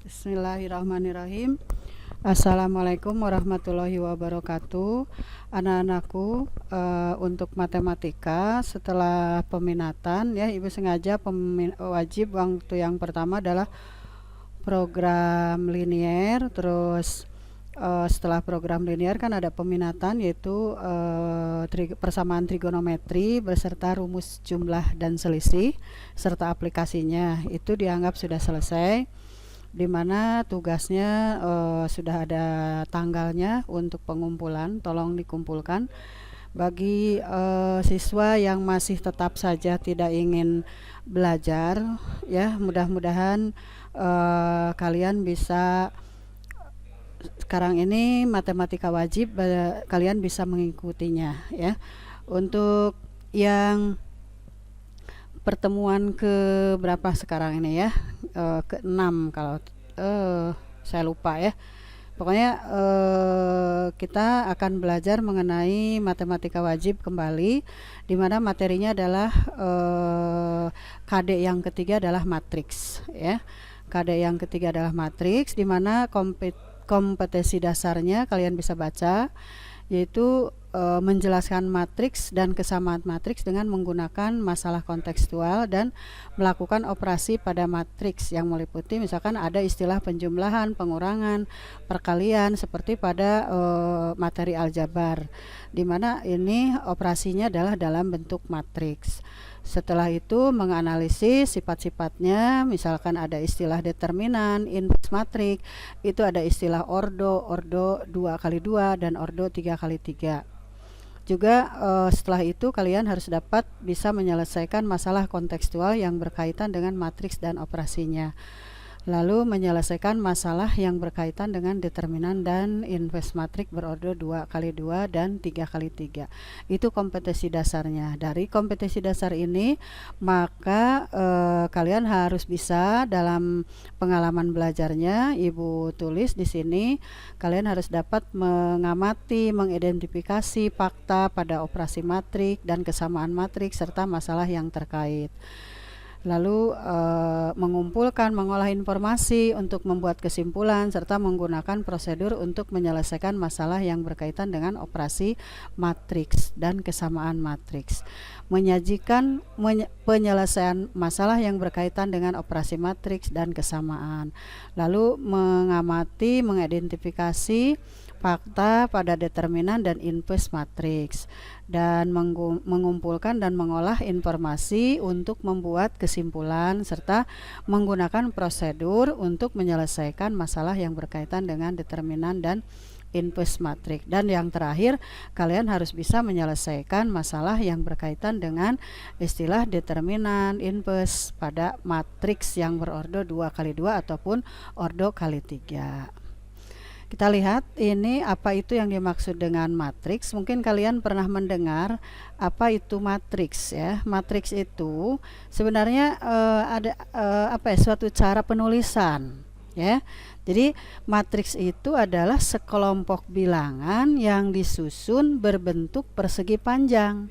Bismillahirrahmanirrahim. Assalamualaikum warahmatullahi wabarakatuh. Anak-anakku, untuk matematika setelah peminatan ya, Ibu sengaja wajib waktu yang pertama adalah program linier. Terus setelah program linier kan ada peminatan, yaitu persamaan trigonometri beserta rumus jumlah dan selisih serta aplikasinya. Itu dianggap sudah selesai, di mana tugasnya sudah ada tanggalnya untuk pengumpulan. Tolong dikumpulkan. Bagi siswa yang masih tetap saja tidak ingin belajar ya, mudah-mudahan kalian bisa, sekarang ini matematika wajib, kalian bisa mengikutinya ya. Untuk yang pertemuan ke berapa sekarang ini ya, ke-6 kalau saya lupa ya. Pokoknya kita akan belajar mengenai matematika wajib kembali, di mana materinya adalah KD yang ketiga adalah matriks ya. KD yang ketiga adalah matriks, di mana kompetensi dasarnya kalian bisa baca, yaitu menjelaskan matriks dan kesamaan matriks dengan menggunakan masalah kontekstual dan melakukan operasi pada matriks yang meliputi misalkan ada istilah penjumlahan, pengurangan, perkalian seperti pada materi aljabar, di mana ini operasinya adalah dalam bentuk matriks. Setelah itu menganalisis sifat-sifatnya, misalkan ada istilah determinan, inverse matrik, itu ada istilah ordo 2x2 dan ordo 3x3. Juga setelah itu kalian harus dapat bisa menyelesaikan masalah kontekstual yang berkaitan dengan matriks dan operasinya. Lalu menyelesaikan masalah yang berkaitan dengan determinan dan inverse matrik berordo 2x2 dan 3x3. Itu kompetensi dasarnya. Dari kompetensi dasar ini maka kalian harus bisa dalam pengalaman belajarnya, Ibu tulis di sini, kalian harus dapat mengamati, mengidentifikasi fakta pada operasi matrik dan kesamaan matrik serta masalah yang terkait. Lalu mengumpulkan, mengolah informasi untuk membuat kesimpulan serta menggunakan prosedur untuk menyelesaikan masalah yang berkaitan dengan operasi matriks dan kesamaan matriks. Menyajikan penyelesaian masalah yang berkaitan dengan operasi matriks dan kesamaan. Lalu mengamati, mengidentifikasi fakta pada determinan dan inverse matriks, dan mengumpulkan dan mengolah informasi untuk membuat kesimpulan serta menggunakan prosedur untuk menyelesaikan masalah yang berkaitan dengan determinan dan inverse matriks. Dan yang terakhir, kalian harus bisa menyelesaikan masalah yang berkaitan dengan istilah determinan, inverse pada matriks yang berordo 2x2 ataupun ordo kali 3. Kita lihat ini apa itu yang dimaksud dengan matriks. Mungkin kalian pernah mendengar apa itu matriks ya. Matriks itu sebenarnya ada suatu cara penulisan ya. Jadi matriks itu adalah sekelompok bilangan yang disusun berbentuk persegi panjang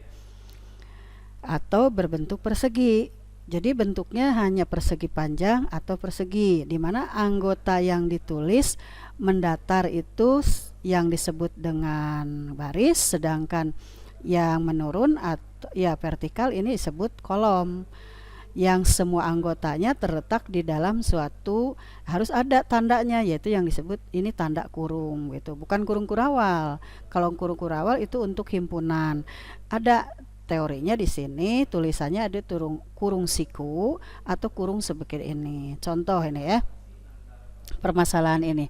atau berbentuk persegi. Jadi bentuknya hanya persegi panjang atau persegi, di mana anggota yang ditulis mendatar itu yang disebut dengan baris, sedangkan yang menurun atau ya vertikal ini disebut kolom. Yang semua anggotanya terletak di dalam suatu, harus ada tandanya, yaitu yang disebut ini tanda kurung gitu, bukan kurung kurawal. Kalau kurung kurawal itu untuk himpunan. Ada teorinya di sini, tulisannya ada kurung siku atau kurung sebegini ini. Contoh ini ya, permasalahan ini.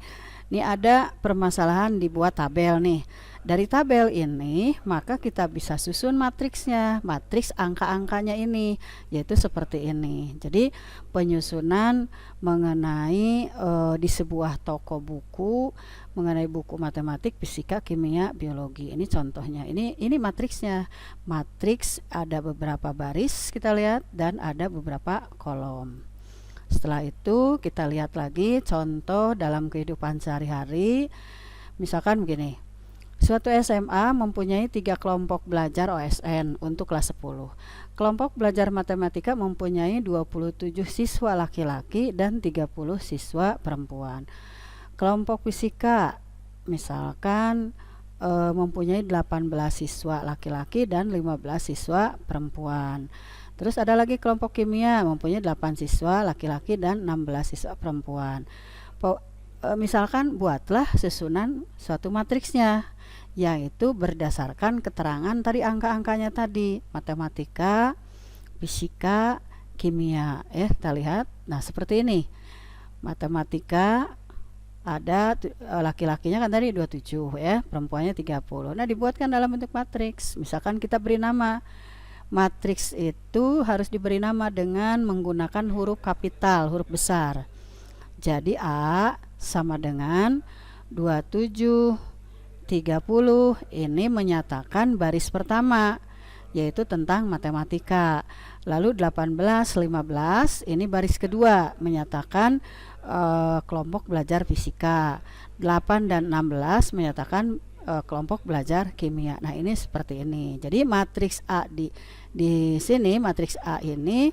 Ini ada permasalahan dibuat tabel nih. Dari tabel ini maka kita bisa susun matriksnya, matriks angka-angkanya ini, yaitu seperti ini. Jadi penyusunan mengenai di sebuah toko buku mengenai buku matematik, fisika, kimia, biologi. Ini contohnya. Ini matriksnya. Matriks ada beberapa baris kita lihat dan ada beberapa kolom. Setelah itu kita lihat lagi contoh dalam kehidupan sehari-hari. Misalkan begini, Suatu SMA mempunyai 3 kelompok belajar OSN untuk kelas 10. Kelompok belajar matematika mempunyai 27 siswa laki-laki dan 30 siswa perempuan. Kelompok fisika misalkan mempunyai 18 siswa laki-laki dan 15 siswa perempuan. Terus ada lagi kelompok kimia mempunyai 8 siswa laki-laki dan 16 siswa perempuan. Misalkan buatlah susunan suatu matriksnya, yaitu berdasarkan keterangan tadi angka-angkanya tadi, matematika, fisika, kimia. Kita lihat. Nah, seperti ini. Matematika ada laki-lakinya kan tadi 27 ya, perempuannya 30. Nah, dibuatkan dalam bentuk matriks. Misalkan kita beri nama. Matriks itu harus diberi nama dengan menggunakan huruf kapital, huruf besar. Jadi A sama dengan 27 30 ini menyatakan baris pertama, yaitu tentang matematika. Lalu 18 15 ini baris kedua, menyatakan kelompok belajar fisika. 8 dan 16 menyatakan kelompok belajar kimia. Nah, ini seperti ini. Jadi matriks A di sini, matriks A ini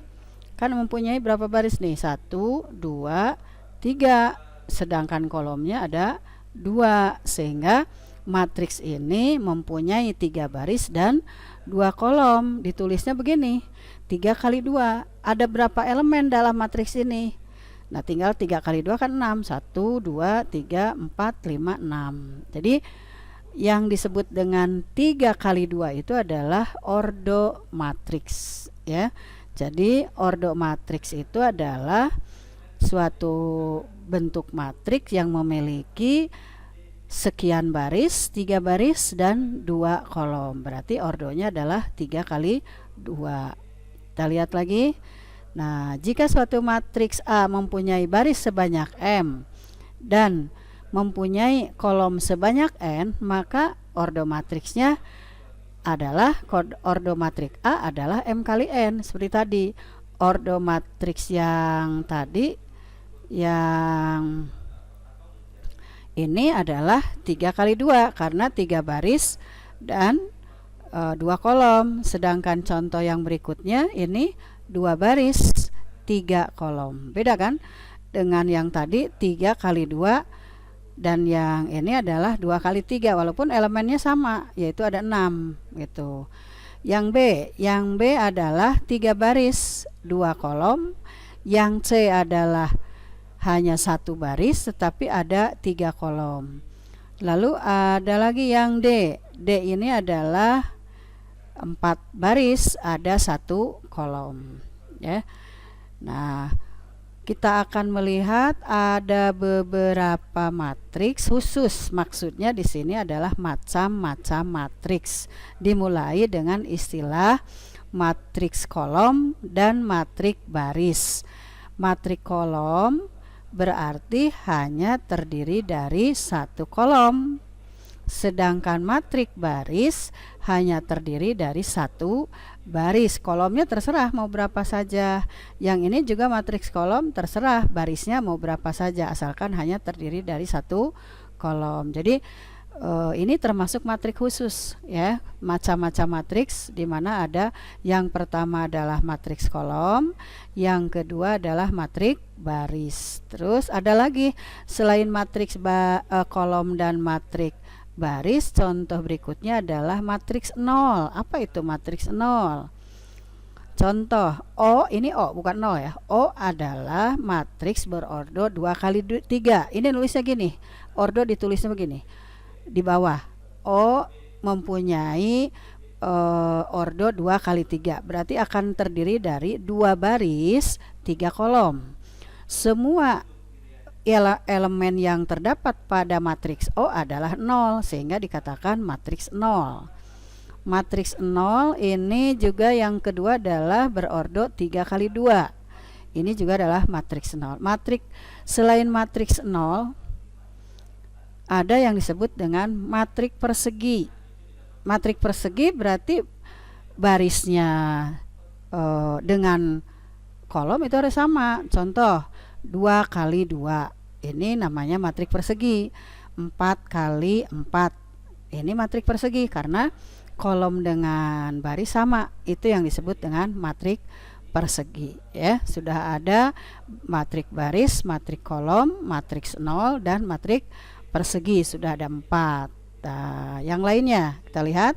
kan mempunyai berapa baris nih? 1 2 3, sedangkan kolomnya ada 2, sehingga matriks ini mempunyai 3 baris dan 2 kolom. Ditulisnya begini, 3 kali 2. Ada berapa elemen dalam matriks ini? Nah, tinggal 3 kali 2 kan 6. 1, 2, 3, 4, 5, 6. Jadi yang disebut dengan 3 kali 2 itu adalah ordo matriks ya. Jadi ordo matriks itu adalah suatu bentuk matriks yang memiliki sekian baris, 3 baris dan 2 kolom. Berarti ordonya adalah 3 kali 2. Kita lihat lagi. Nah, jika suatu matriks A mempunyai baris sebanyak M dan mempunyai kolom sebanyak N, maka ordo matriksnya adalah ordo matriks A adalah M kali N. Seperti tadi, ordo matriks yang tadi yang ini adalah 3 kali 2 karena 3 baris dan 2 kolom. Sedangkan contoh yang berikutnya ini 2 baris 3 kolom. Beda kan dengan yang tadi 3 kali 2, dan yang ini adalah 2 kali 3 walaupun elemennya sama, yaitu ada 6 gitu. Yang B adalah 3 baris 2 kolom. Yang C adalah hanya 1 baris tetapi ada 3 kolom. Lalu ada lagi yang D. D ini adalah 4 baris, ada 1 kolom ya. Nah, kita akan melihat ada beberapa matriks khusus. Maksudnya di sini adalah macam-macam matriks. Dimulai dengan istilah matriks kolom dan matriks baris. Matriks kolom berarti hanya terdiri dari 1 kolom. Sedangkan matriks baris hanya terdiri dari 1 baris. Kolomnya terserah mau berapa saja. Yang ini juga matriks kolom, terserah barisnya mau berapa saja asalkan hanya terdiri dari 1 kolom. Jadi ini termasuk matriks khusus ya, macam-macam matriks, di mana ada yang pertama adalah matriks kolom, yang kedua adalah matriks baris. Terus ada lagi selain matriks kolom dan matriks baris, contoh berikutnya adalah matriks 0. Apa itu matriks 0? Contoh O, ini O bukan 0 ya. O adalah matriks berordo 2 kali 3. Ini nulisnya gini, ordo ditulisnya begini di bawah. O mempunyai ordo 2 kali 3, berarti akan terdiri dari 2 baris 3 kolom. Semua elemen yang terdapat pada matriks O adalah 0, sehingga dikatakan matriks 0. Matriks 0 ini juga yang kedua adalah berordo 3 kali 2. Ini juga adalah matriks 0. Selain matriks 0, ada yang disebut dengan matriks persegi. Matriks persegi berarti barisnya dengan kolom itu harus sama. Contoh 2 kali 2, ini namanya matriks persegi. 4 kali 4, ini matriks persegi karena kolom dengan baris sama, itu yang disebut dengan matriks persegi ya. Sudah ada matriks baris, matriks kolom, matriks nol, dan matriks persegi, sudah ada 4. Nah, yang lainnya kita lihat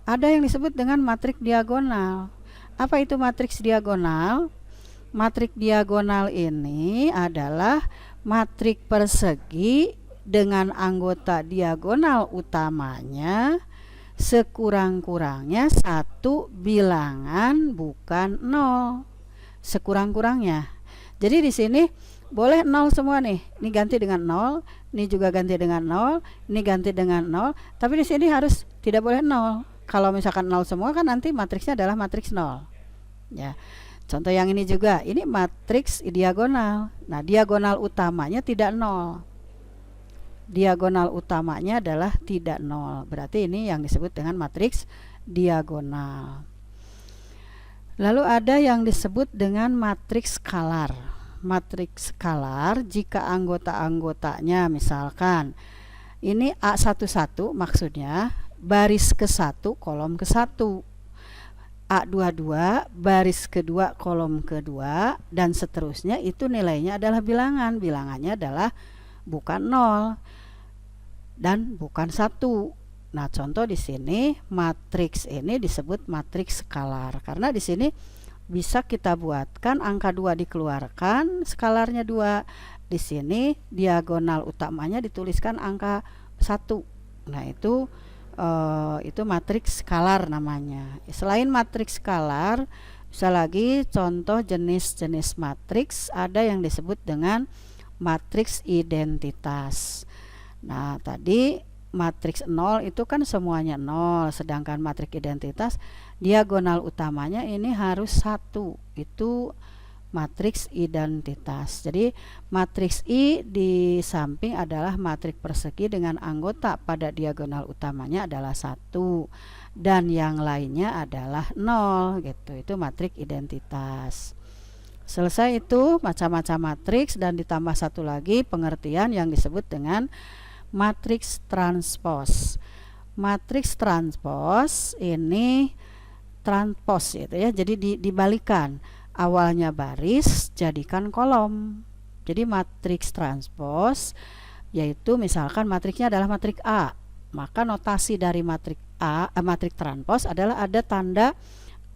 ada yang disebut dengan matriks diagonal. Apa itu matriks diagonal? Matriks diagonal ini adalah matriks persegi dengan anggota diagonal utamanya sekurang-kurangnya 1 bilangan bukan 0. Sekurang-kurangnya. Jadi di sini boleh 0 semua nih. Ini ganti dengan 0, ini juga ganti dengan 0, ini ganti dengan 0, tapi di sini harus tidak boleh 0. Kalau misalkan 0 semua kan nanti matriksnya adalah matriks 0. Ya. Contoh yang ini juga, ini matriks diagonal. Nah, diagonal utamanya tidak 0. Diagonal utamanya adalah tidak 0. Berarti ini yang disebut dengan matriks diagonal. Lalu ada yang disebut dengan matriks skalar. Matriks skalar jika anggota-anggotanya misalkan ini A11 maksudnya baris ke-1 kolom ke-1, A22 baris kedua kolom kedua, dan seterusnya, itu nilainya adalah bilangan. Bilangannya adalah bukan 0 dan bukan 1. Nah, contoh di sini matriks ini disebut matriks skalar karena di sini bisa kita buatkan angka 2 dikeluarkan, skalarnya 2. Di sini diagonal utamanya dituliskan angka 1. Nah, itu matriks skalar namanya. Selain matriks skalar, bisa lagi contoh jenis-jenis matriks ada yang disebut dengan matriks identitas. Nah, tadi matriks 0 itu kan semuanya 0, sedangkan matriks identitas diagonal utamanya ini harus 1. Itu matriks identitas. Jadi matriks I di samping adalah matriks persegi dengan anggota pada diagonal utamanya adalah 1 dan yang lainnya adalah 0 gitu. Itu matriks identitas. Selesai itu macam-macam matriks dan ditambah satu lagi pengertian yang disebut dengan matriks transpos. Matriks transpos ini transpos gitu ya. Jadi dibalikan. Awalnya baris jadikan kolom. Jadi matriks transpos yaitu misalkan matriksnya adalah matriks A. Maka notasi dari matriks matriks transpos adalah ada tanda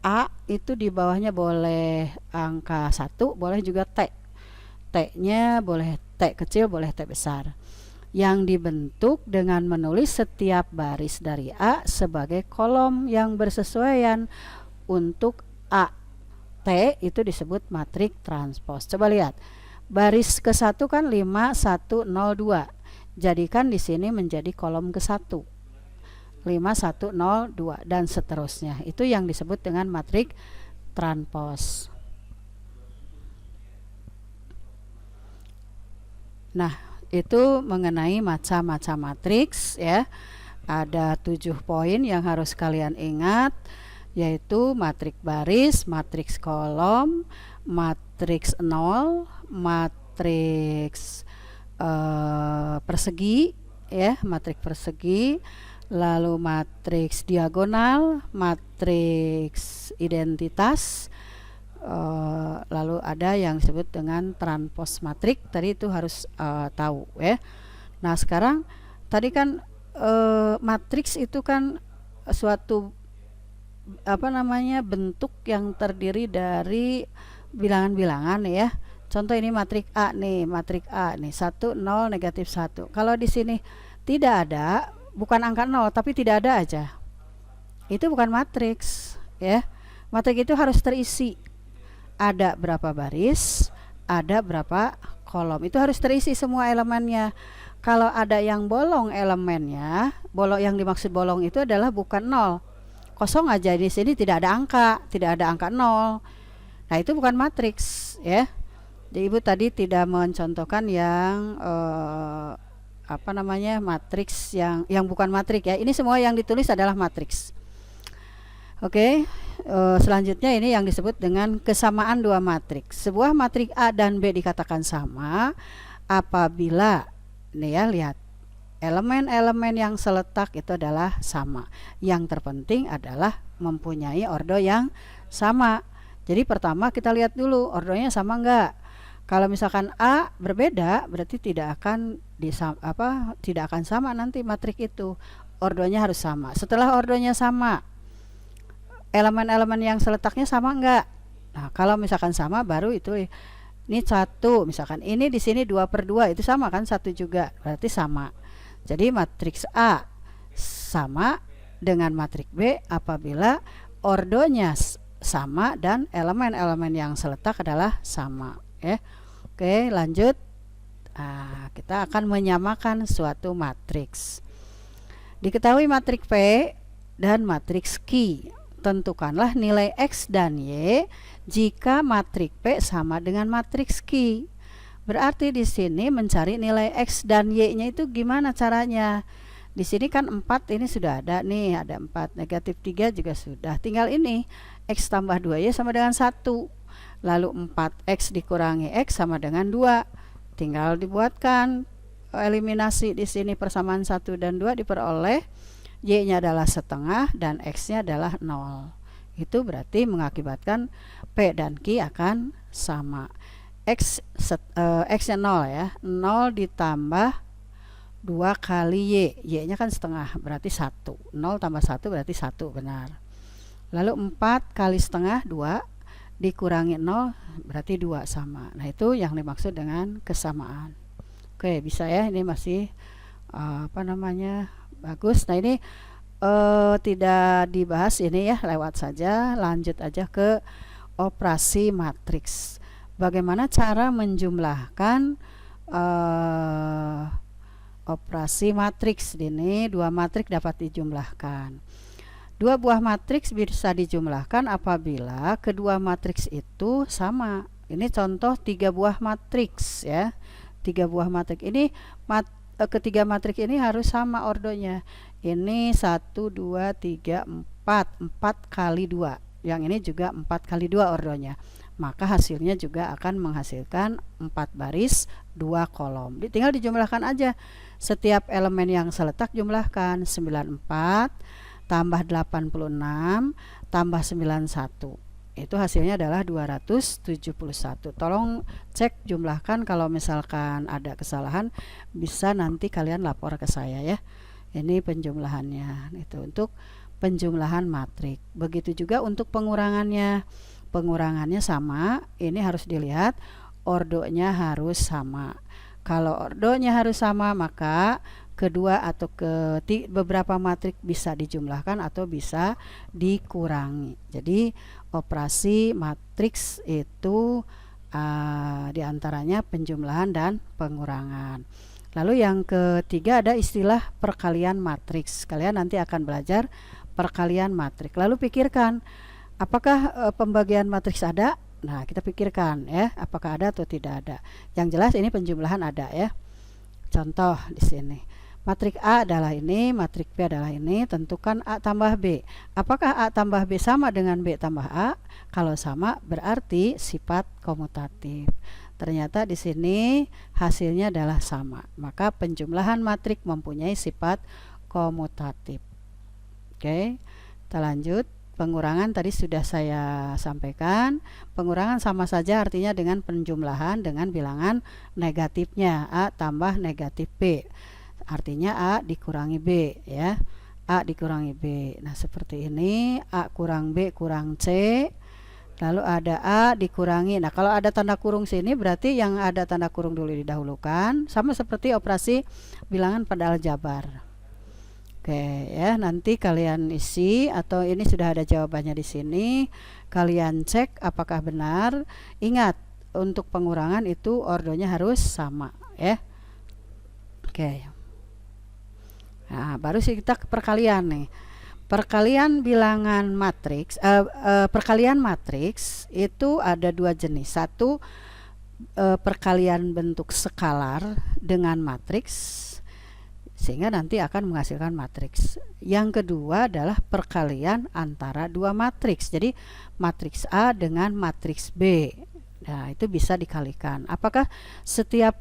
A itu di bawahnya boleh angka 1, boleh juga T. T-nya boleh T kecil, boleh T besar. Yang dibentuk dengan menulis setiap baris dari A sebagai kolom yang bersesuaian. Untuk A T itu disebut matriks transpos. Coba lihat. Baris ke-1 kan 5 1 0 2. Jadikan di sini menjadi kolom ke-1. 5 1 0 2 dan seterusnya. Itu yang disebut dengan matriks transpos. Nah, itu mengenai macam-macam matriks ya. Ada 7 poin yang harus kalian ingat, yaitu matriks baris, matriks kolom, matriks 0, matriks persegi ya, matriks persegi, lalu matriks diagonal, matriks identitas, lalu ada yang disebut dengan transpos matriks. Tadi itu harus tahu ya. Nah, sekarang tadi kan matriks itu kan suatu bentuk yang terdiri dari bilangan-bilangan ya. Contoh ini matriks A nih, 1 0 negatif 1. Kalau di sini tidak ada, bukan angka 0 tapi tidak ada aja, itu bukan matriks ya. Matriks itu harus terisi. Ada berapa baris, ada berapa kolom, itu harus terisi semua elemennya. Kalau ada yang bolong elemennya, yang dimaksud bolong itu adalah bukan 0, kosong aja, di sini tidak ada angka 0. Nah, itu bukan matriks ya. Jadi Ibu tadi tidak mencontohkan yang matriks yang bukan matriks ya. Ini semua yang ditulis adalah matriks. Oke, selanjutnya ini yang disebut dengan kesamaan dua matriks. Sebuah matriks A dan B dikatakan sama apabila, nih ya, lihat elemen-elemen yang seletak itu adalah sama. Yang terpenting adalah mempunyai ordo yang sama. Jadi pertama kita lihat dulu ordonya sama enggak. Kalau misalkan A berbeda, berarti tidak akan sama nanti matriks itu. Ordonya harus sama. Setelah ordonya sama, elemen-elemen yang seletaknya sama enggak? Nah, kalau misalkan sama, baru itu ini 1, misalkan ini di sini 2/2, itu sama kan, 1 juga, berarti sama. Jadi matriks A sama dengan matriks B apabila ordonya sama dan elemen-elemen yang seletak adalah sama. Oke, lanjut. Nah, kita akan menyamakan suatu matriks. Diketahui matriks P dan matriks Q. Tentukanlah nilai X dan Y jika matriks P sama dengan matriks Q. Berarti di sini mencari nilai X dan Y-nya itu gimana caranya? Di sini kan 4 ini sudah ada nih, ada 4, negatif 3 juga sudah. Tinggal ini, X tambah 2Y sama dengan 1. Lalu 4X dikurangi X sama dengan 2. Tinggal dibuatkan eliminasi di sini, persamaan 1 dan 2 diperoleh. Y-nya adalah setengah dan X-nya adalah 0. Itu berarti mengakibatkan P dan Q akan sama. X-nya 0 ya. 0 ditambah 2 kali Y. Y-nya kan setengah, berarti 1. 0 tambah 1 berarti 1, benar. Lalu 4 kali setengah 2 dikurangi 0 berarti 2, sama. Nah, itu yang dimaksud dengan kesamaan. Oke, bisa ya, ini masih bagus. Nah, ini tidak dibahas ini ya, lewat saja. Lanjut aja ke operasi matriks. Bagaimana cara menjumlahkan operasi matriks? Ini 2 matriks dapat dijumlahkan. 2 buah matriks bisa dijumlahkan apabila kedua matriks itu sama. Ini contoh 3 buah matriks ya. 3 buah matriks ini ketiga matriks ini harus sama ordonya. Ini 1 2 3 4 kali 2. Yang ini juga 4 kali 2 ordonya. Maka hasilnya juga akan menghasilkan 4 baris 2 kolom. Tinggal dijumlahkan aja. Setiap elemen yang seletak jumlahkan. 94 tambah 86 tambah 91. Itu hasilnya adalah 271. Tolong cek jumlahkan, kalau misalkan ada kesalahan bisa nanti kalian lapor ke saya ya. Ini penjumlahannya. Itu untuk penjumlahan matriks. Begitu juga untuk pengurangannya. Pengurangannya sama, ini harus dilihat ordonya harus sama. Kalau ordonya harus sama, maka kedua atau beberapa matriks bisa dijumlahkan atau bisa dikurangi. Jadi operasi matriks itu diantaranya penjumlahan dan pengurangan. Lalu yang ketiga ada istilah perkalian matriks. Kalian nanti akan belajar perkalian matriks. Lalu pikirkan, apakah pembagian matriks ada? Nah, kita pikirkan ya, apakah ada atau tidak ada. Yang jelas ini penjumlahan ada ya. Contoh di sini. Matriks A adalah ini, matriks B adalah ini. Tentukan A tambah B. Apakah A tambah B sama dengan B tambah A? Kalau sama berarti sifat komutatif. Ternyata di sini hasilnya adalah sama. Maka penjumlahan matriks mempunyai sifat komutatif. Oke, kita lanjut. Pengurangan tadi sudah saya sampaikan. Pengurangan sama saja artinya dengan penjumlahan dengan bilangan negatifnya. A tambah negatif B. Artinya A dikurangi B ya. A dikurangi B. Nah, seperti ini. A kurang B kurang C. Lalu ada A dikurangi. Nah, kalau ada tanda kurung sini berarti yang ada tanda kurung dulu didahulukan. Sama seperti operasi bilangan pada aljabar. Oke ya, nanti kalian isi atau ini sudah ada jawabannya di sini. Kalian cek apakah benar. Ingat, untuk pengurangan itu ordonya harus sama ya. Oke. Nah, baru sih kita ke perkalian nih. Perkalian bilangan matriks, perkalian matriks itu ada 2 jenis. Satu, perkalian bentuk skalar dengan matriks, sehingga nanti akan menghasilkan matriks. Yang kedua adalah perkalian antara 2 matriks. Jadi matriks A dengan matriks B. Nah, itu bisa dikalikan. Apakah setiap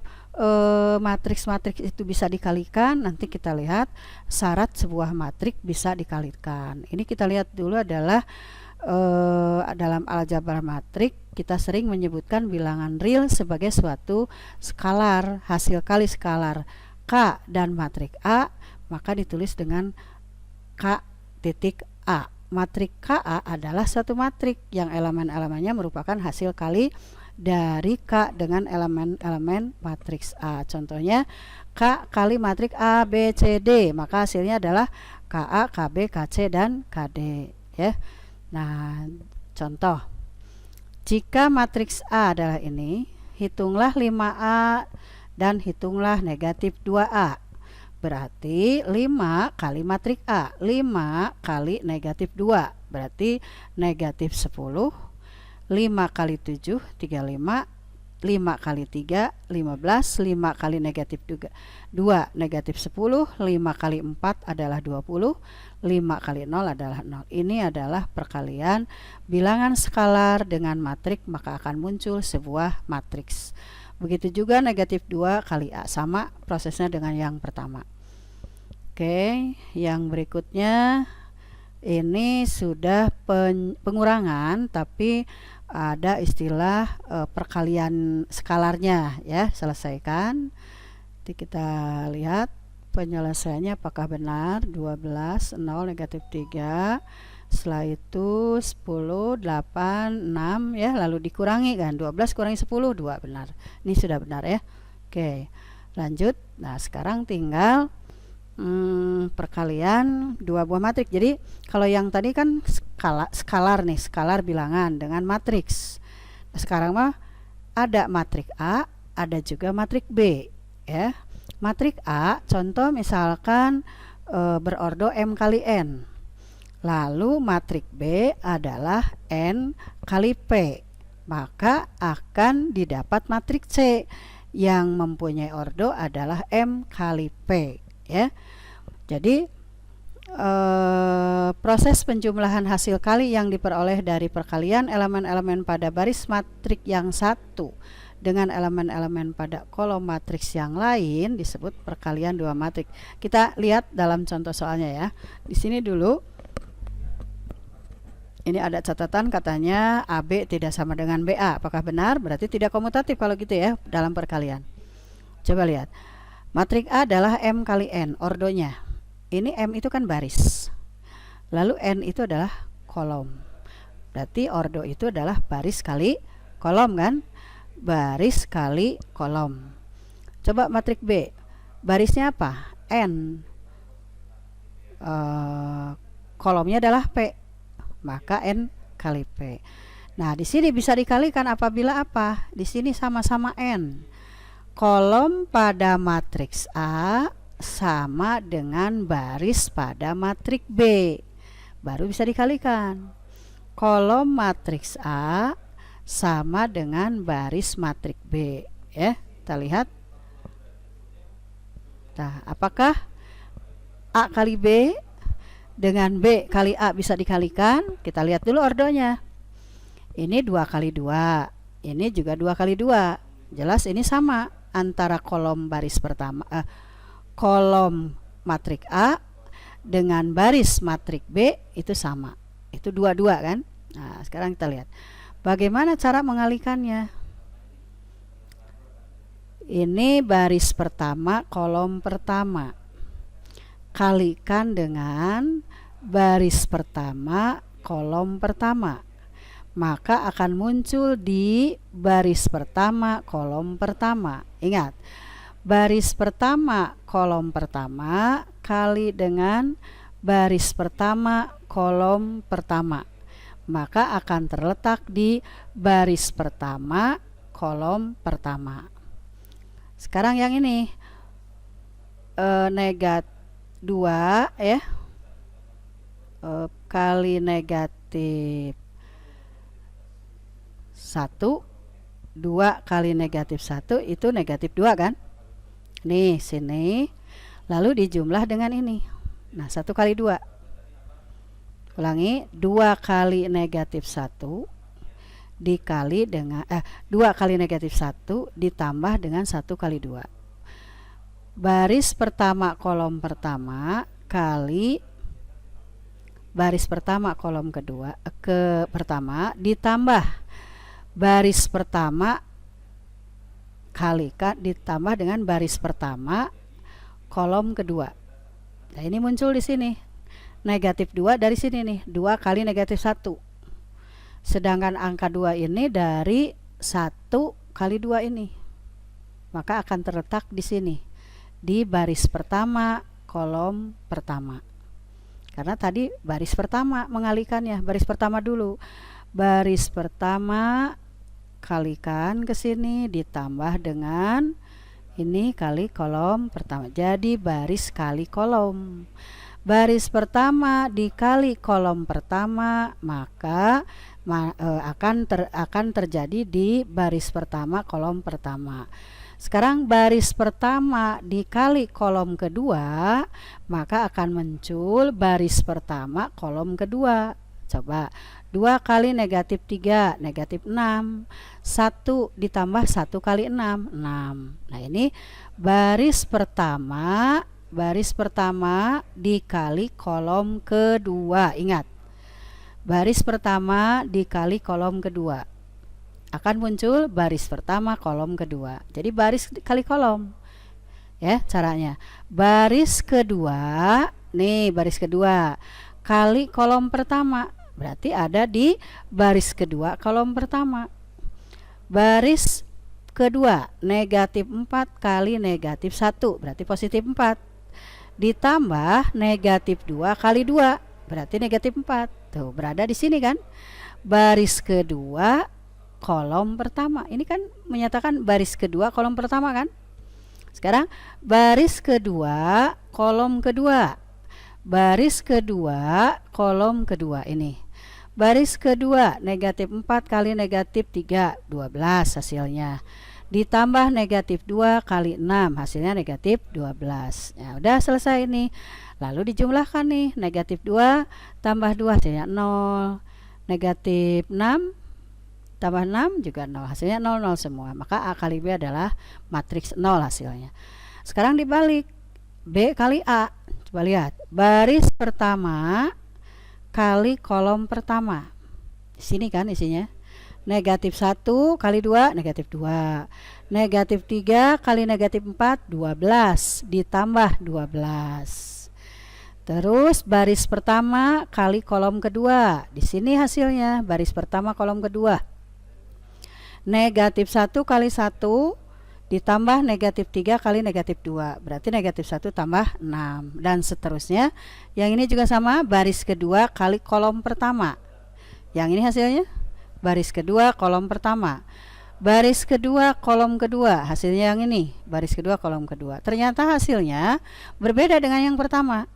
matriks-matriks itu bisa dikalikan, nanti kita lihat syarat sebuah matriks bisa dikalikan. Ini kita lihat dulu adalah dalam aljabar matriks kita sering menyebutkan bilangan real sebagai suatu skalar, hasil kali skalar K dan matriks A, maka ditulis dengan K titik A. Matriks KA adalah suatu matriks yang elemen-elemennya merupakan hasil kali dari K dengan elemen-elemen matriks A. Contohnya K kali matriks A, B, C, D, maka hasilnya adalah KA, KB, KC, dan KD, ya. Nah, contoh, jika matriks A adalah ini, hitunglah 5A dan hitunglah negatif 2A. Berarti 5 kali matriks A, 5 kali negatif 2, berarti negatif 10, 5 kali 7, 35, 5 kali 3, 15, 5 kali negatif 2, negatif 10, 5 kali 4 adalah 20, 5 kali 0 adalah 0. Ini adalah perkalian bilangan skalar dengan matriks, maka akan muncul sebuah matriks. Begitu juga negatif 2 kali A, sama prosesnya dengan yang pertama. Oke, yang berikutnya ini sudah pengurangan, tapi ada istilah perkalian skalarnya, ya. Selesaikan. Nanti kita lihat penyelesaiannya apakah benar. 12, 0, negatif 3, setelah itu 10, 8, 6, ya, lalu dikurangi kan, 12 kurangi 10, 2, benar. Ini sudah benar, ya. Oke, lanjut. Nah, sekarang tinggal perkalian dua buah matriks. Jadi kalau yang tadi kan skalar nih, skalar bilangan dengan matriks. Nah, sekarang mah ada matriks A, ada juga matriks B, ya. Matriks A, contoh misalkan berordo M kali N. Lalu matriks B adalah N kali P. Maka akan didapat matriks C yang mempunyai ordo adalah M kali P, ya. Jadi proses penjumlahan hasil kali yang diperoleh dari perkalian elemen-elemen pada baris matriks yang satu dengan elemen-elemen pada kolom matriks yang lain disebut perkalian dua matriks. Kita lihat dalam contoh soalnya, ya. Di sini dulu ini ada catatan, katanya AB tidak sama dengan BA. Apakah benar? Berarti tidak komutatif kalau gitu, ya, dalam perkalian. Coba lihat. Matriks A adalah M kali N, ordonya. Ini M itu kan baris. Lalu N itu adalah kolom. Berarti ordo itu adalah baris kali kolom, kan? Baris kali kolom. Coba matriks B. Barisnya apa? N. Kolomnya adalah P. Maka N kali P. Nah, di sini bisa dikalikan apabila apa? Di sini sama-sama N. Kolom pada matriks A sama dengan baris pada matriks B. Baru bisa dikalikan. Kolom matriks A sama dengan baris matriks B, ya. Kita lihat. Nah, apakah A kali B dengan B kali A bisa dikalikan? Kita lihat dulu ordonya. Ini 2 kali 2. Ini juga 2 kali 2. Jelas ini sama antara kolom baris pertama, kolom matriks A dengan baris matriks B itu sama. Itu 2-2 kan? Nah, sekarang kita lihat. Bagaimana cara mengalikannya? Ini baris pertama, kolom pertama. Kalikan dengan baris pertama, kolom pertama. Maka akan muncul di baris pertama, kolom pertama. Ingat, baris pertama, kolom pertama kali dengan baris pertama, kolom pertama. Maka akan terletak di baris pertama, kolom pertama. Sekarang yang ini negatif 2, ya, kali negatif 1, 2 kali negatif 1 itu negatif 2 kan? Nih, sini. Lalu dijumlah dengan ini. Nah, 1 kali 2. Ulangi, 2 kali negatif 1 dikali dengan 2 kali negatif 1 ditambah dengan 1 kali 2. Baris pertama kolom pertama kali baris pertama kolom kedua pertama ditambah baris pertama kalikan ditambah dengan baris pertama kolom kedua. Nah, ini muncul di sini. Negatif 2 dari sini nih, 2 kali negatif 1. Sedangkan angka 2 ini dari 1 kali 2 ini. Maka akan terletak di sini, di baris pertama kolom pertama. Karena tadi baris pertama mengalikannya, baris pertama dulu. Baris pertama kalikan ke sini ditambah dengan ini kali kolom pertama. Jadi baris kali kolom. Baris pertama dikali kolom pertama, maka akan terjadi di baris pertama kolom pertama. Sekarang baris pertama dikali kolom kedua, maka akan muncul baris pertama kolom kedua. Coba 2 kali negatif 3 negatif 6, 1 ditambah 1 kali 6 6. Nah, ini baris pertama dikali kolom kedua. Ingat, baris pertama dikali kolom kedua, akan muncul baris pertama kolom kedua. Jadi baris kali kolom ya caranya. Baris kedua, nih baris kedua kali kolom pertama, berarti ada di baris kedua kolom pertama. Baris kedua negatif 4 kali negatif 1, berarti positif 4, ditambah negatif 2 kali 2, berarti negatif 4. Tuh, berada di sini kan, baris kedua kolom pertama. Ini kan menyatakan baris kedua kolom pertama kan. Sekarang baris kedua kolom kedua, baris kedua kolom kedua ini. Baris kedua negatif 4 kali negatif 3, 12 hasilnya. Ditambah negatif 2 kali 6, hasilnya negatif 12. Ya, udah selesai ini. Lalu dijumlahkan nih, negatif 2 tambah 2 hasilnya 0. Negatif 6 tambah 6 juga 0, hasilnya 0, 0 semua. Maka A kali B adalah matriks 0 hasilnya. Sekarang dibalik, B kali A. Coba lihat, baris pertama kali kolom pertama. Di sini kan isinya. Negatif 1 kali 2 negatif 2. Negatif 3 kali negatif 4 12 ditambah 12. Terus baris pertama kali kolom kedua. Di sini hasilnya baris pertama kolom kedua. Negatif 1 kali 1 ditambah negatif 3 kali negatif 2, berarti negatif 1 tambah 6, dan seterusnya. Yang ini juga sama, baris kedua kali kolom pertama. Yang ini hasilnya baris kedua kolom pertama, baris kedua kolom kedua, hasilnya yang ini baris kedua kolom kedua. Ternyata hasilnya berbeda dengan yang pertama.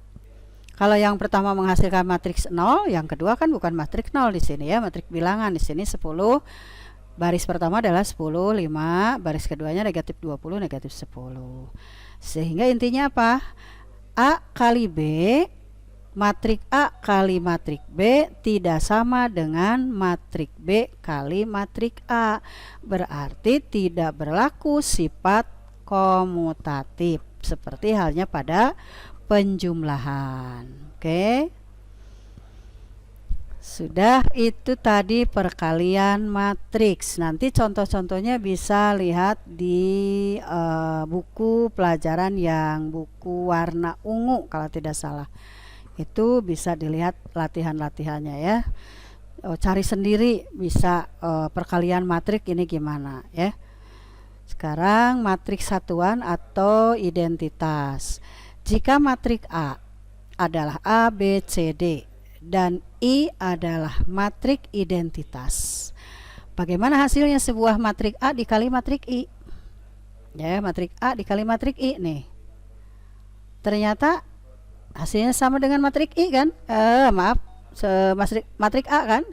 Kalau yang pertama menghasilkan matriks 0, yang kedua kan bukan matriks 0 di sini ya, matriks bilangan. Di sini 10. Baris pertama adalah 10, 5, baris keduanya negatif 20, negatif 10. Sehingga intinya apa? A kali B, matrik A kali matrik B tidak sama dengan matrik B kali matrik A. Berarti tidak berlaku sifat komutatif, seperti halnya pada penjumlahan. Oke. Sudah, itu tadi perkalian matriks. Nanti contoh-contohnya bisa lihat di buku pelajaran yang buku warna ungu kalau tidak salah. Itu bisa dilihat latihan-latihannya ya. Cari sendiri bisa perkalian matriks ini gimana ya. Sekarang matriks satuan atau identitas. Jika matriks A adalah A, B, C, D dan I adalah matrik identitas. Bagaimana hasilnya sebuah matrik A dikali matrik I? Ya, matrik A dikali matrik I nih. Ternyata hasilnya sama dengan matrik I kan? Matrik A kan?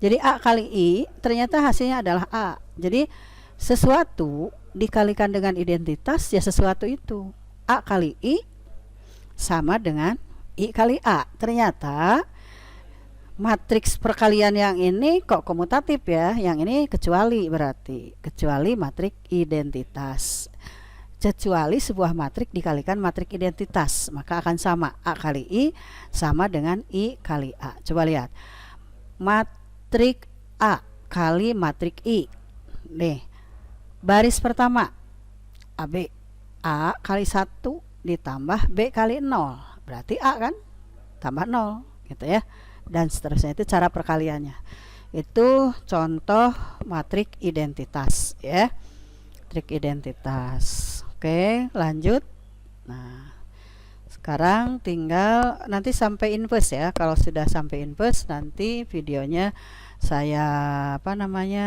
Jadi A kali I ternyata hasilnya adalah A. Jadi sesuatu dikalikan dengan identitas ya sesuatu itu. A kali I sama dengan I kali A. Ternyata matriks perkalian yang ini kok komutatif ya, yang ini kecuali, berarti kecuali matriks identitas. Kecuali sebuah matriks dikalikan matriks identitas, maka akan sama A kali I sama dengan I kali A. Coba lihat, matriks A kali matriks I. Nih, baris pertama AB, A kali 1 ditambah B kali 0, berarti A kan tambah 0 gitu ya, dan seterusnya. Itu cara perkaliannya. Itu contoh matriks identitas ya, matriks identitas. Oke, lanjut. Nah, sekarang tinggal nanti sampai inverse ya. Kalau sudah sampai inverse, nanti videonya saya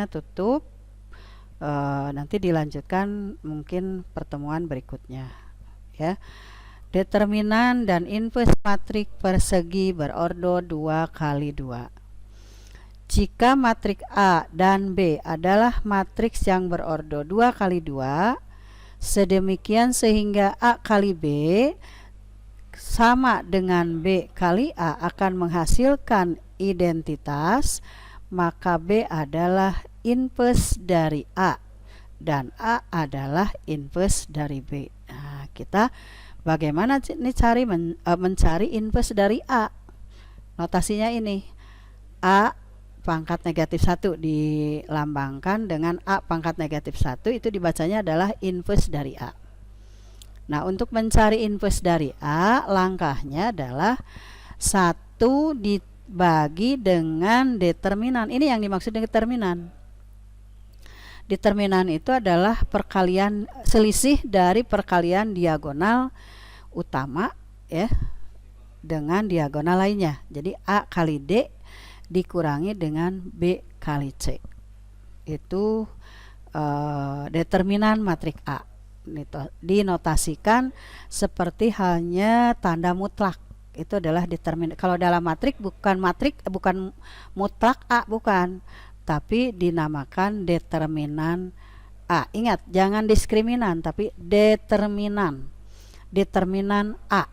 tutup. Nanti dilanjutkan mungkin pertemuan berikutnya ya. Determinan dan inverse matriks persegi berordo 2 kali 2. Jika matriks A dan B adalah matriks yang berordo 2 kali 2, sedemikian sehingga A kali B sama dengan B kali A akan menghasilkan identitas, maka B adalah inverse dari A dan A adalah inverse dari B. Nah, kita bagaimana nih mencari inverse dari A? Notasinya ini, A pangkat negatif 1 dilambangkan dengan A pangkat negatif 1, itu dibacanya adalah inverse dari A. Nah, untuk mencari inverse dari A, langkahnya adalah 1 dibagi dengan determinan. Ini yang dimaksud dengan determinan. Determinan itu adalah perkalian selisih dari perkalian diagonal utama ya dengan diagonal lainnya. Jadi A kali D dikurangi dengan B kali C. Itu determinan matriks A. Dinotasikan seperti halnya tanda mutlak. Itu adalah determinan. Kalau dalam matriks bukan mutlak A, bukan, tapi dinamakan determinan A. Ingat, jangan diskriminan, tapi determinan. Determinan A,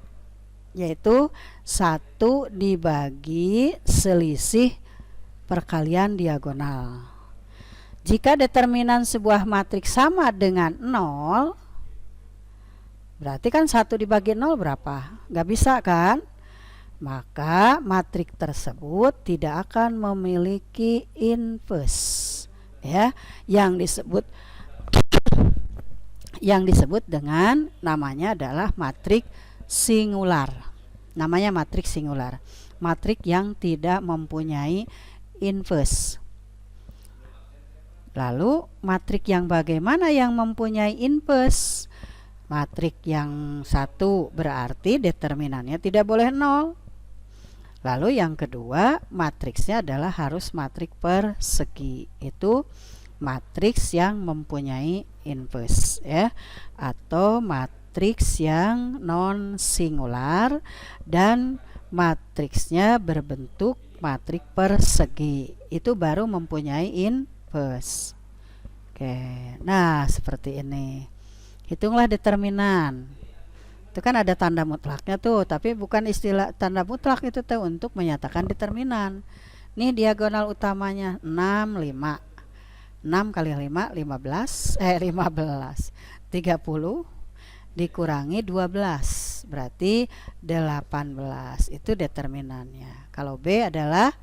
yaitu 1 dibagi selisih perkalian diagonal. Jika determinan sebuah matriks sama dengan 0, berarti kan 1 dibagi 0 berapa? Gak bisa kan? Maka matriks tersebut tidak akan memiliki inverse ya, yang disebut dengan namanya adalah matriks singular. Namanya matriks singular, matriks yang tidak mempunyai inverse. Lalu matriks yang bagaimana yang mempunyai inverse? Matriks yang 1 berarti determinannya tidak boleh 0. Lalu yang kedua, matriksnya adalah harus matriks persegi. Itu matriks yang mempunyai inverse ya, atau matriks yang non singular dan matriksnya berbentuk matriks persegi. Itu baru mempunyai inverse. Oke. Nah, seperti ini. Hitunglah determinan. Itu kan ada tanda mutlaknya tuh, tapi bukan istilah tanda mutlak itu tuh untuk menyatakan determinan. Nih diagonal utamanya 6, 5. 6 kali 5, 15. 30 dikurangi 12, berarti 18. Itu determinannya. Kalau B adalah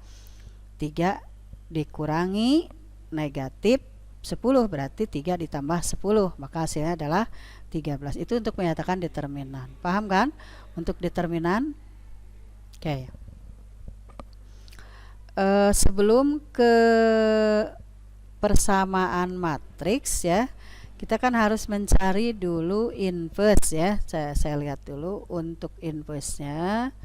3 dikurangi negatif 10, berarti 3 ditambah 10, maka hasilnya adalah 13. Itu untuk menyatakan determinan. Paham kan? Untuk determinan. Oke. Sebelum ke persamaan matriks ya, kita kan harus mencari dulu inverse ya. Saya lihat dulu untuk inverse-nya.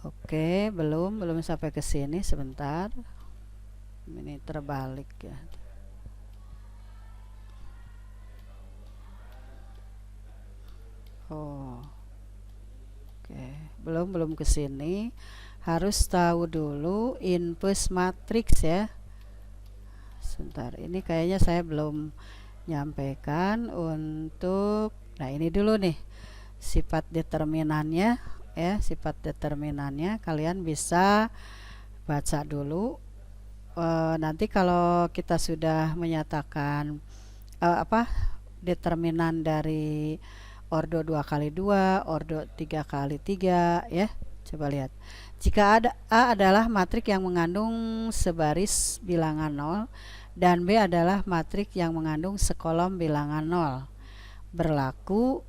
Oke, belum sampai ke sini, sebentar. Ini terbalik ya. Oke, belum ke sini. Harus tahu dulu inverse matriks ya. Sebentar, ini kayaknya saya belum nyampaikan untuk, nah ini dulu nih sifat determinannya ya. Sifat determinannya kalian bisa baca dulu. Nanti kalau kita sudah menyatakan determinan dari ordo 2 kali 2, ordo 3 kali 3 ya. Coba lihat. Jika A adalah matrik yang mengandung sebaris bilangan 0 dan B adalah matrik yang mengandung sekolom bilangan 0. Berlaku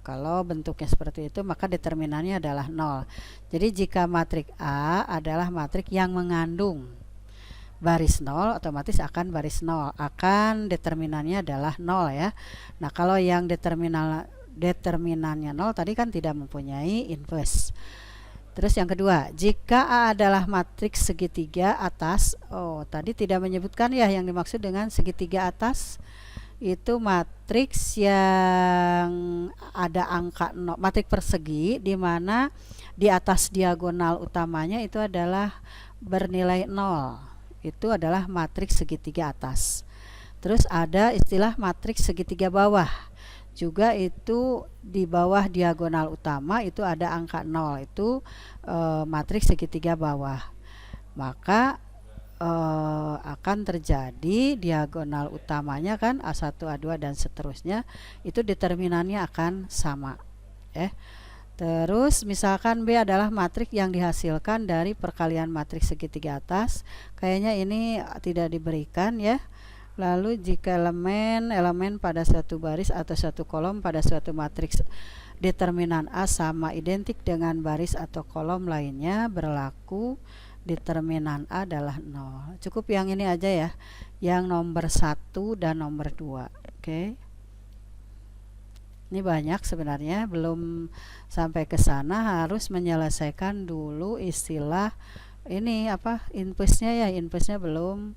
kalau bentuknya seperti itu maka determinannya adalah 0. Jadi jika matrik A adalah matrik yang mengandung baris 0, otomatis akan baris 0, akan determinannya adalah 0 ya. Nah, kalau yang determinannya 0 tadi kan tidak mempunyai inverse. Terus yang kedua, jika A adalah matriks segitiga atas, tadi tidak menyebutkan ya yang dimaksud dengan segitiga atas, itu matriks yang ada angka 0, matrik persegi di mana di atas diagonal utamanya itu adalah bernilai 0. Itu adalah matriks segitiga atas. Terus ada istilah matriks segitiga bawah. Juga itu di bawah diagonal utama itu ada angka 0, itu matriks segitiga bawah. Maka akan terjadi diagonal utamanya kan A1, A2 dan seterusnya, itu determinannya akan sama. Terus misalkan B adalah matrik yang dihasilkan dari perkalian matriks segitiga atas. Kayaknya ini tidak diberikan ya. Lalu jika elemen pada suatu baris atau suatu kolom pada suatu matriks determinan A sama identik dengan baris atau kolom lainnya, berlaku determinan A adalah 0. Cukup yang ini aja ya, yang nomor 1 dan nomor 2. Oke. Ini banyak sebenarnya, belum sampai ke sana harus menyelesaikan dulu istilah ini inpusnya ya, inpusnya belum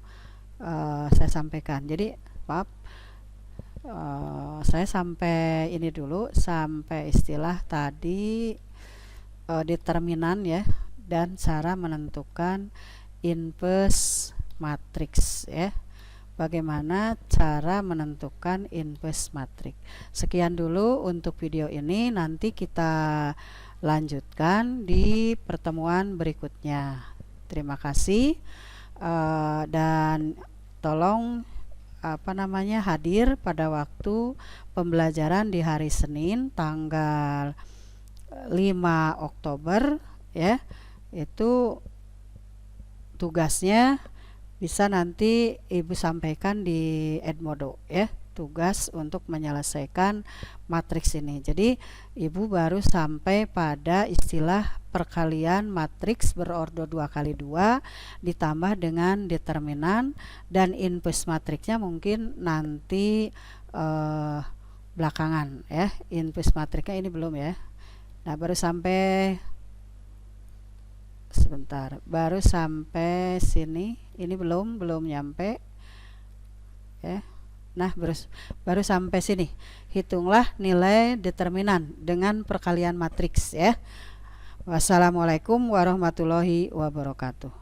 saya sampaikan. Jadi maaf, saya sampai ini dulu, sampai istilah tadi determinan ya, dan cara menentukan inverse matriks ya. Bagaimana cara menentukan inverse matriks. Sekian dulu untuk video ini, nanti kita lanjutkan di pertemuan berikutnya. Terima kasih dan tolong hadir pada waktu pembelajaran di hari Senin tanggal 5 Oktober ya. Itu tugasnya bisa nanti Ibu sampaikan di Edmodo ya, tugas untuk menyelesaikan matriks ini. Jadi Ibu baru sampai pada istilah perkalian matriks berordo 2 kali 2 ditambah dengan determinan, dan inverse matriksnya mungkin nanti belakangan ya. Inverse matriksnya ini belum ya. Nah, baru sampai baru sampai sini, ini belum nyampe ya. Nah, baru sampai sini. Hitunglah nilai determinan dengan perkalian matriks ya. Wassalamualaikum warahmatullahi wabarakatuh.